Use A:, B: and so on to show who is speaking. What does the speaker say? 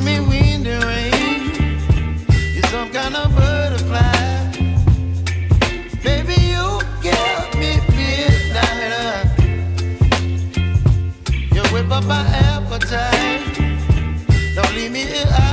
A: give me wind and rain. You're some kind of butterfly. Baby, you give me midnight. You whip up my appetite. Don't leave me here.